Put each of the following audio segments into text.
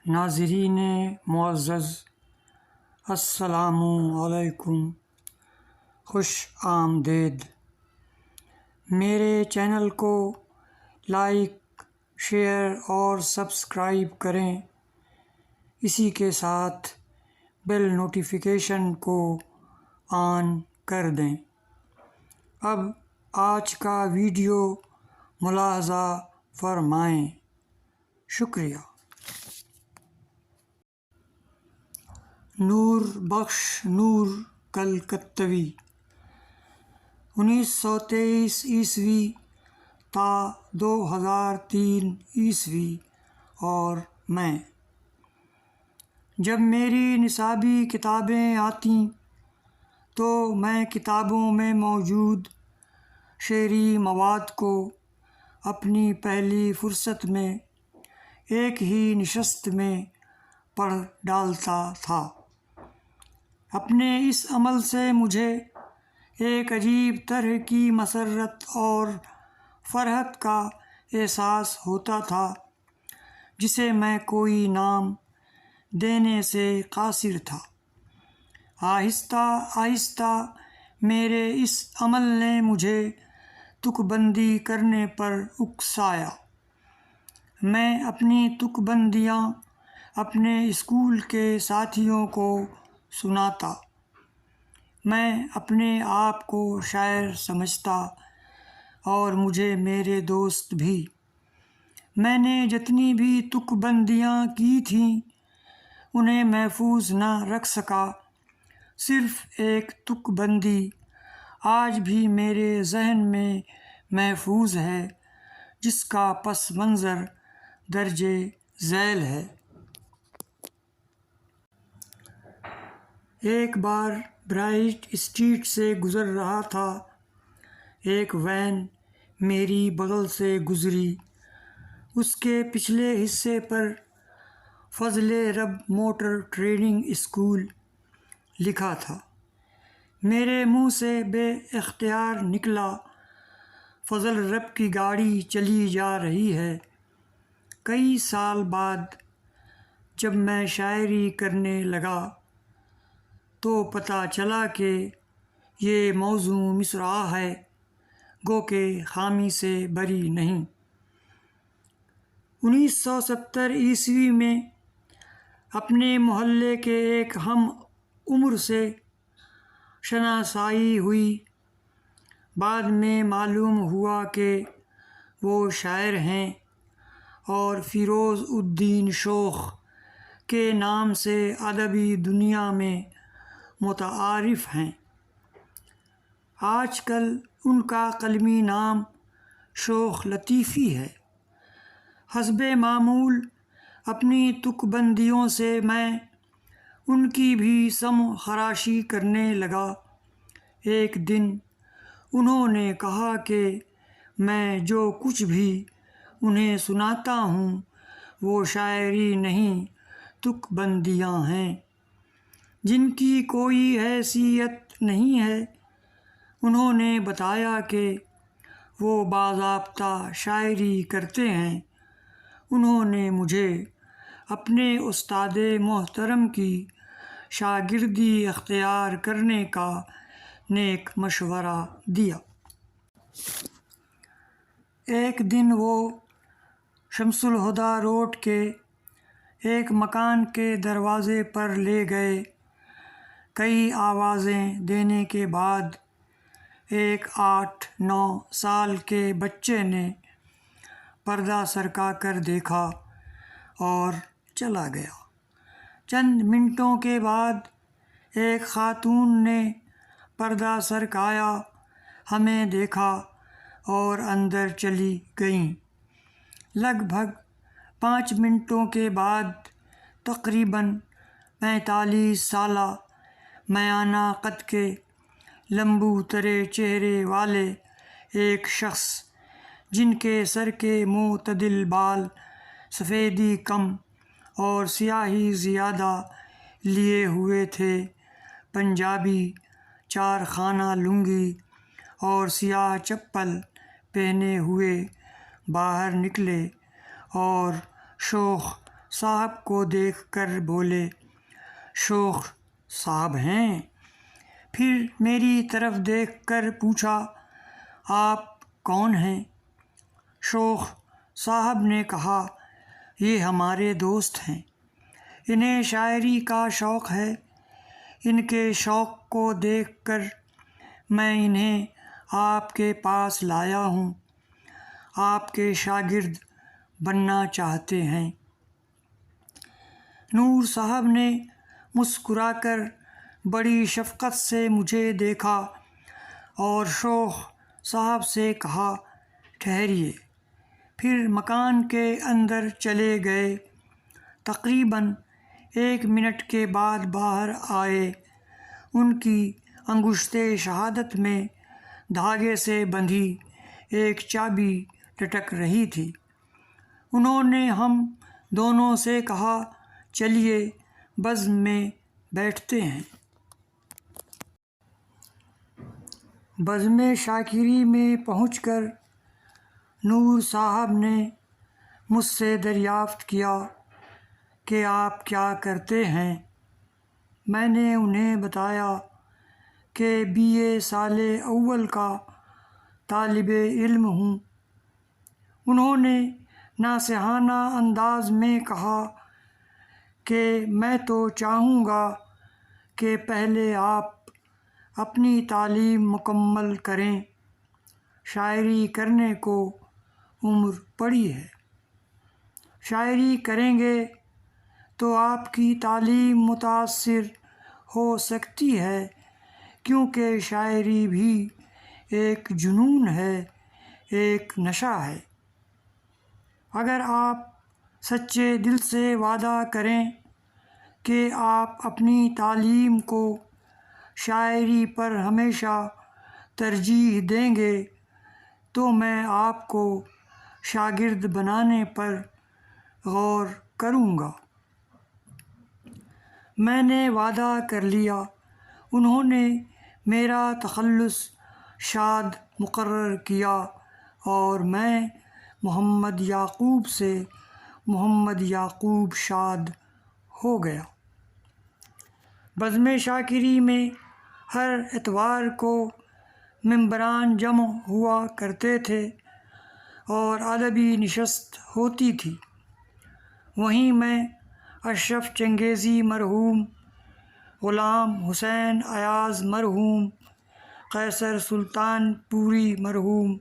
ناظرین معزز، السلام علیکم، خوش آمدید۔ میرے چینل کو لائک، شیئر اور سبسکرائب کریں۔ اسی کے ساتھ بیل نوٹیفیکیشن کو آن کر دیں۔ اب آج کا ویڈیو ملاحظہ فرمائیں۔ شکریہ۔ نور بخش نور کلکتوی 1923 عیسوی تا 2003 عیسوی اور میں۔ جب میری نصابی کتابیں آتیں تو میں کتابوں میں موجود شعری مواد کو اپنی پہلی فرصت میں ایک ہی نشست میں پڑھ ڈالتا تھا۔ اپنے اس عمل سے مجھے ایک عجیب طرح کی مسرت اور فرحت کا احساس ہوتا تھا جسے میں کوئی نام دینے سے قاصر تھا۔ آہستہ آہستہ میرے اس عمل نے مجھے تک بندی کرنے پر اکسایا۔ میں اپنی تک بندیاں اپنے اسکول کے ساتھیوں کو سناتا۔ میں اپنے آپ کو شاعر سمجھتا اور مجھے میرے دوست بھی۔ میں نے جتنی بھی تک بندیاں کی تھیں انہیں محفوظ نہ رکھ سکا۔ صرف ایک تک بندی آج بھی میرے ذہن میں محفوظ ہے جس کا پس منظر درج ذیل ہے۔ ایک بار برائٹ اسٹریٹ سے گزر رہا تھا۔ ایک وین میری بغل سے گزری۔ اس کے پچھلے حصے پر فضل رب موٹر ٹریننگ اسکول لکھا تھا۔ میرے منہ سے بے اختیار نکلا، فضل رب کی گاڑی چلی جا رہی ہے۔ کئی سال بعد جب میں شاعری کرنے لگا تو پتہ چلا کہ یہ موزوں مصرعہ ہے، گو کہ خامی سے بری نہیں۔ 1970 عیسوی میں اپنے محلے کے ایک ہم عمر سے شناسائی ہوئی۔ بعد میں معلوم ہوا کہ وہ شاعر ہیں اور فیروز الدین شوخ کے نام سے ادبی دنیا میں متعارف ہیں۔ آج کل ان کا قلمی نام شوخ لطیفی ہے۔ حسب معمول اپنی تک بندیوں سے میں ان کی بھی سم خراشی کرنے لگا۔ ایک دن انہوں نے کہا کہ میں جو کچھ بھی انہیں سناتا ہوں وہ شاعری نہیں، تک بندیاں ہیں جن کی کوئی حیثیت نہیں ہے۔ انہوں نے بتایا کہ وہ باضابطہ شاعری کرتے ہیں۔ انہوں نے مجھے اپنے استاد محترم کی شاگردی اختیار کرنے کا نیک مشورہ دیا۔ ایک دن وہ شمس الہدیٰ روڈ کے ایک مکان کے دروازے پر لے گئے۔ کئی آوازیں دینے کے بعد ایک 8-9 سال کے بچے نے پردہ سرکا کر دیکھا اور چلا گیا۔ چند منٹوں کے بعد ایک خاتون نے پردہ سرکایا، ہمیں دیکھا اور اندر چلی گئیں۔ لگ بھگ 5 منٹوں کے بعد تقریباً 45 سالہ میانہ قد کے لمبو ترے چہرے والے ایک شخص، جن کے سر کے معتدل بال سفیدی کم اور سیاہی زیادہ لیے ہوئے تھے، پنجابی 4 خانہ لنگی اور سیاہ چپل پہنے ہوئے باہر نکلے اور شوخ صاحب کو دیکھ کر بولے، شوخ صاحب ہیں؟ پھر میری طرف دیکھ کر پوچھا، آپ کون ہیں؟ شوخ صاحب نے کہا، یہ ہمارے دوست ہیں، انہیں شاعری کا شوق ہے، ان کے شوق کو دیکھ کر میں انہیں آپ کے پاس لایا ہوں، آپ کے شاگرد بننا چاہتے ہیں۔ نور صاحب نے مسکرا کر بڑی شفقت سے مجھے دیکھا اور شوخ صاحب سے کہا، ٹھہریے، پھر مکان کے اندر چلے گئے۔ تقریباً 1 منٹ کے بعد باہر آئے۔ ان کی انگشت شہادت میں دھاگے سے بندھی ایک چابی لٹک رہی تھی۔ انہوں نے ہم دونوں سے کہا، چلیے بزم میں بیٹھتے ہیں۔ بزم شاکری میں پہنچ کر نور صاحب نے مجھ سے دریافت کیا کہ آپ کیا کرتے ہیں؟ میں نے انہیں بتایا کہ BA سال اول کا طالب علم ہوں۔ انہوں نے ناصحانہ انداز میں کہا کہ میں تو چاہوں گا کہ پہلے آپ اپنی تعلیم مکمل کریں، شاعری کرنے کو عمر پڑی ہے، شاعری کریں گے تو آپ کی تعلیم متاثر ہو سکتی ہے، کیونکہ شاعری بھی ایک جنون ہے، ایک نشہ ہے۔ اگر آپ سچے دل سے وعدہ کریں کہ آپ اپنی تعلیم کو شاعری پر ہمیشہ ترجیح دیں گے تو میں آپ کو شاگرد بنانے پر غور کروں گا۔ میں نے وعدہ کر لیا۔ انہوں نے میرا تخلص شاد مقرر کیا اور میں محمد یعقوب سے محمد یعقوب شاد ہو گیا۔ بزم شاکری میں ہر اتوار کو ممبران جمع ہوا کرتے تھے اور ادبی نشست ہوتی تھی۔ وہیں میں اشرف چنگیزی مرحوم، غلام حسین ایاز مرحوم، قیصر سلطان پوری مرحوم،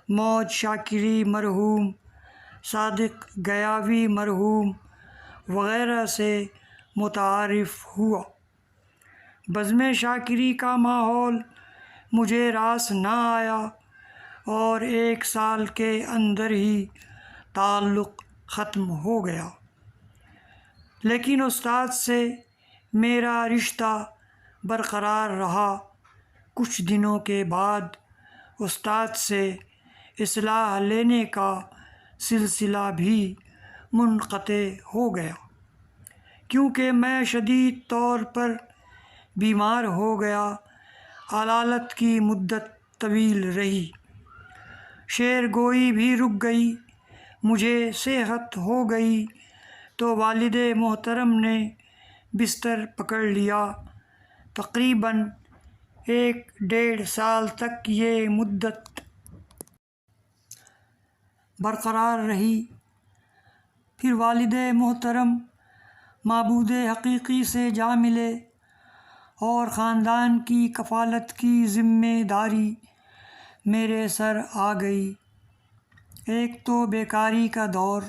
موج شاکری مرحوم، صادق گیاوی مرحوم وغیرہ سے متعارف ہوا۔ بزم شاکری کا ماحول مجھے راس نہ آیا اور 1 سال کے اندر ہی تعلق ختم ہو گیا، لیکن استاد سے میرا رشتہ برقرار رہا۔ کچھ دنوں کے بعد استاد سے اصلاح لینے کا سلسلہ بھی منقطع ہو گیا، کیونکہ میں شدید طور پر بیمار ہو گیا۔ علالت کی مدت طویل رہی، شعر گوئی بھی رک گئی۔ مجھے صحت ہو گئی تو والد محترم نے بستر پکڑ لیا۔ تقریباً 1-1.5 سال تک یہ مدت برقرار رہی۔ پھر والد محترم معبود حقیقی سے جا ملے اور خاندان کی کفالت کی ذمہ داری میرے سر آ گئی۔ ایک تو بیکاری کا دور،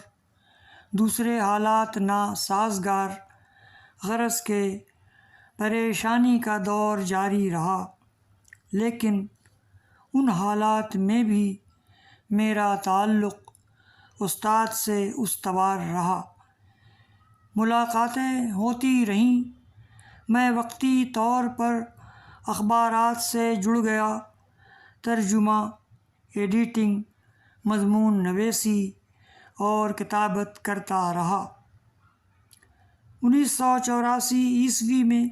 دوسرے حالات ناسازگار، غرض کہ پریشانی کا دور جاری رہا، لیکن ان حالات میں بھی میرا تعلق استاد سے استوار رہا۔ ملاقاتیں ہوتی رہیں، میں وقتی طور پر اخبارات سے جڑ گیا، ترجمہ، ایڈیٹنگ، مضمون نویسی اور کتابت کرتا رہا۔ 1984 میں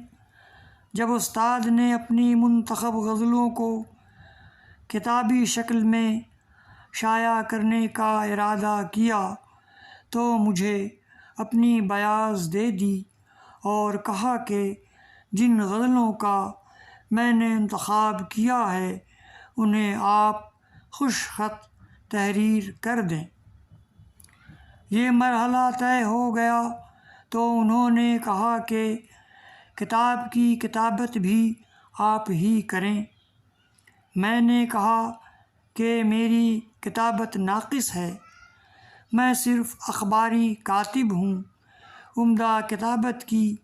جب استاد نے اپنی منتخب غزلوں کو کتابی شکل میں شائع کرنے کا ارادہ کیا تو مجھے اپنی بیاض دے دی اور کہا کہ جن غزلوں کا میں نے انتخاب کیا ہے انہیں آپ خوش خط تحریر کر دیں۔ یہ مرحلہ طے ہو گیا تو انہوں نے کہا کہ کتاب کی کتابت بھی آپ ہی کریں۔ میں نے کہا کہ میری کتابت ناقص ہے، میں صرف اخباری کاتب ہوں، عمدہ کتابت کی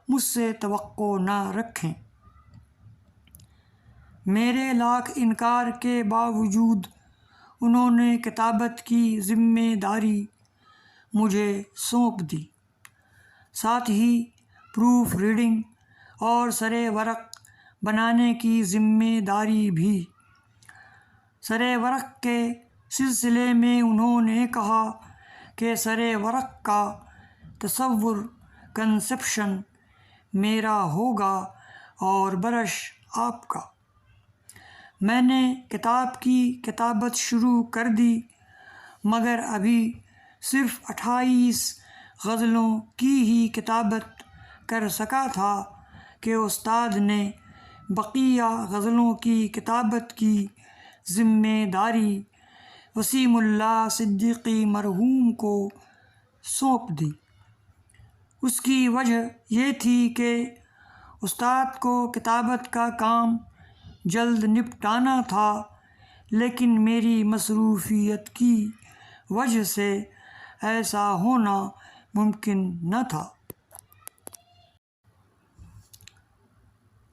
مجھ سے توقع نہ رکھیں۔ میرے لاکھ انکار کے باوجود انہوں نے کتابت کی ذمہ داری مجھے سونپ دی، ساتھ ہی پروف ریڈنگ اور سر ورق بنانے کی ذمہ داری بھی۔ سر ورق کے سلسلے میں انہوں نے کہا کہ سر ورق کا تصور کنسپشن میرا ہوگا اور برش آپ کا۔ میں نے کتاب کی کتابت شروع کر دی مگر ابھی صرف 28 غزلوں کی ہی کتابت کر سکا تھا کہ استاد نے بقیہ غزلوں کی کتابت کی ذمہ داری وسیم اللہ صدیقی مرحوم کو سونپ دی۔ اس کی وجہ یہ تھی کہ استاد کو کتابت کا کام جلد نپٹانا تھا، لیکن میری مصروفیت کی وجہ سے ایسا ہونا ممکن نہ تھا۔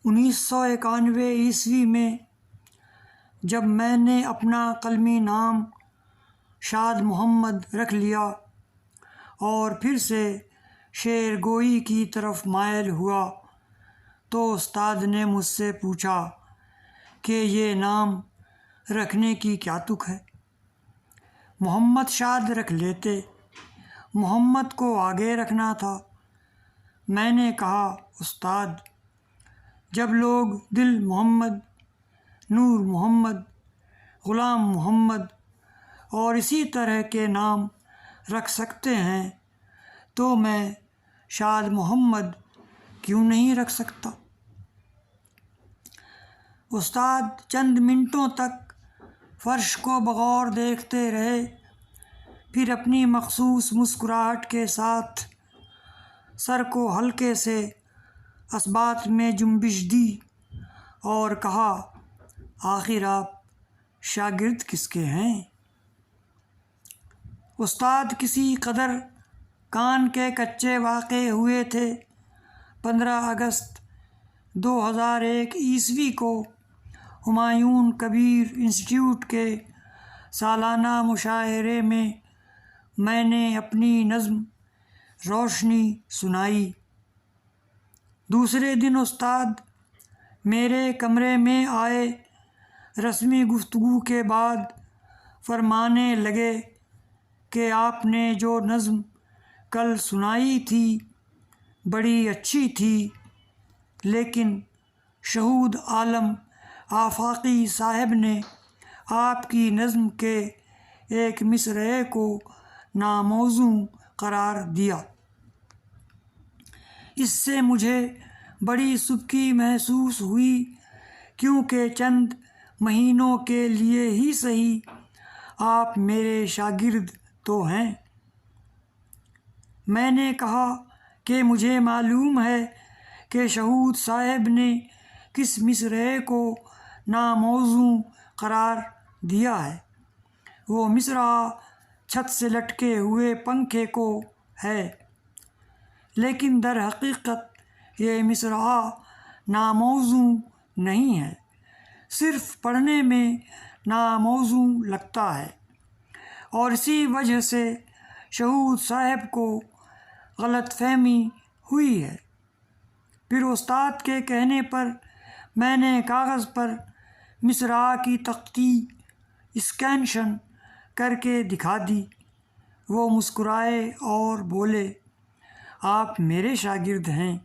1991 عیسوی میں جب میں نے اپنا قلمی نام شاد محمد رکھ لیا اور پھر سے شعر گوئی کی طرف مائل ہوا تو استاد نے مجھ سے پوچھا کہ یہ نام رکھنے کی کیا تک ہے؟ محمد شاد رکھ لیتے، محمد کو آگے رکھنا تھا۔ میں نے کہا استاد، جب لوگ دل محمد، نور محمد، غلام محمد اور اسی طرح کے نام رکھ سکتے ہیں تو میں شاد محمد کیوں نہیں رکھ سکتا؟ استاد چند منٹوں تک فرش کو بغور دیکھتے رہے، پھر اپنی مخصوص مسکراہٹ کے ساتھ سر کو ہلکے سے اثبات میں جنبش دی اور کہا، آخر آپ شاگرد کس کے ہیں؟ استاد کسی قدر کان کے کچے واقع ہوئے تھے۔ 15 اگست 2001 عیسوی کو ہمایوں کبیر انسٹیٹیوٹ کے سالانہ مشاعرے میں نے اپنی نظم روشنی سنائی۔ دوسرے دن استاد میرے کمرے میں آئے، رسمی گفتگو کے بعد فرمانے لگے کہ آپ نے جو نظم کل سنائی تھی بڑی اچھی تھی، لیکن شہود عالم آفاقی صاحب نے آپ کی نظم کے ایک مصرعے کو ناموزوں قرار دیا۔ اس سے مجھے بڑی سبکی محسوس ہوئی، کیونکہ چند مہینوں کے لیے ہی صحیح آپ میرے شاگرد تو ہیں۔ میں نے کہا کہ مجھے معلوم ہے کہ شہود صاحب نے کس مصرعے کو ناموزوں قرار دیا ہے۔ وہ مصرعہ چھت سے لٹکے ہوئے پنکھے کو ہے، لیکن در حقیقت یہ مصرعہ ناموزوں نہیں ہے، صرف پڑھنے میں ناموزوں لگتا ہے، اور اسی وجہ سے شہود صاحب کو غلط فہمی ہوئی ہے۔ پھر استاد کے کہنے پر میں نے کاغذ پر مصرعہ کی تختی اسکینشن کر کے دکھا دی۔ وہ مسکرائے اور بولے، آپ میرے شاگرد ہیں،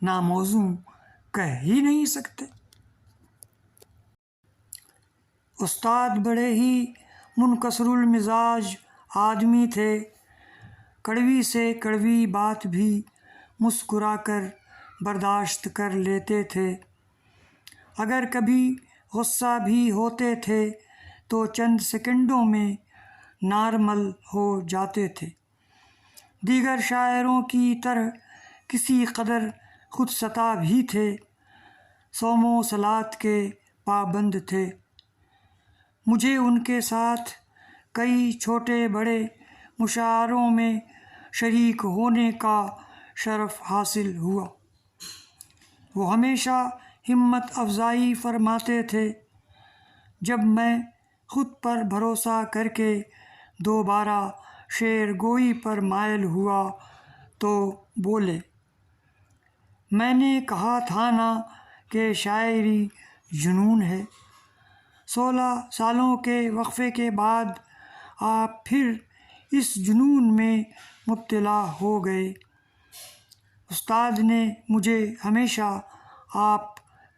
ناموزوں کہہ ہی نہیں سکتے۔ استاد بڑے ہی منکسر المزاج آدمی تھے، کڑوی سے کڑوی بات بھی مسکرا کر برداشت کر لیتے تھے۔ اگر کبھی غصہ بھی ہوتے تھے تو چند سیکنڈوں میں نارمل ہو جاتے تھے۔ دیگر شاعروں کی طرح کسی قدر خود سطح بھی تھے، صوم و صلات کے پابند تھے۔ مجھے ان کے ساتھ کئی چھوٹے بڑے مشاعروں میں شریک ہونے کا شرف حاصل ہوا۔ وہ ہمیشہ ہمت افزائی فرماتے تھے۔ جب میں خود پر بھروسہ کر کے دوبارہ شعر گوئی پر مائل ہوا تو بولے، میں نے کہا تھا نا کہ شاعری جنون ہے۔ 16 سالوں کے وقفے کے بعد آپ پھر اس جنون میں مبتلا ہو گئے۔ استاد نے مجھے ہمیشہ آپ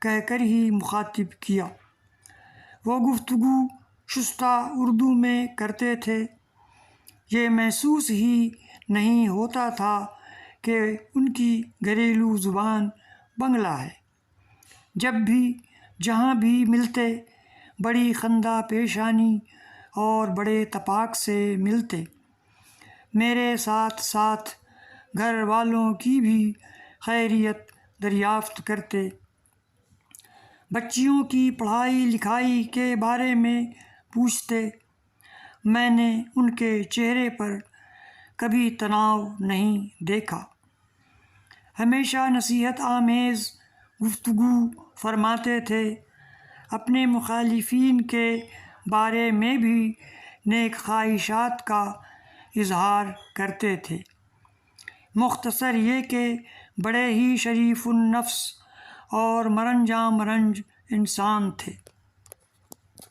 کہہ کر ہی مخاطب کیا۔ وہ گفتگو شستہ اردو میں کرتے تھے۔ یہ محسوس ہی نہیں ہوتا تھا کہ ان کی گھریلو زبان بنگلہ ہے۔ جب بھی جہاں بھی ملتے بڑی خندہ پیشانی اور بڑے اتفاق سے ملتے۔ میرے ساتھ ساتھ گھر والوں کی بھی خیریت دریافت کرتے۔ بچیوں کی پڑھائی لکھائی کے بارے میں پوچھتے۔ میں نے ان کے چہرے پر کبھی تناؤ نہیں دیکھا۔ ہمیشہ نصیحت آمیز گفتگو فرماتے تھے۔ اپنے مخالفین کے بارے میں بھی نیک خواہشات کا اظہار کرتے تھے۔ مختصر یہ کہ بڑے ہی شریف النفس اور مرنجاں مرنج انسان تھے۔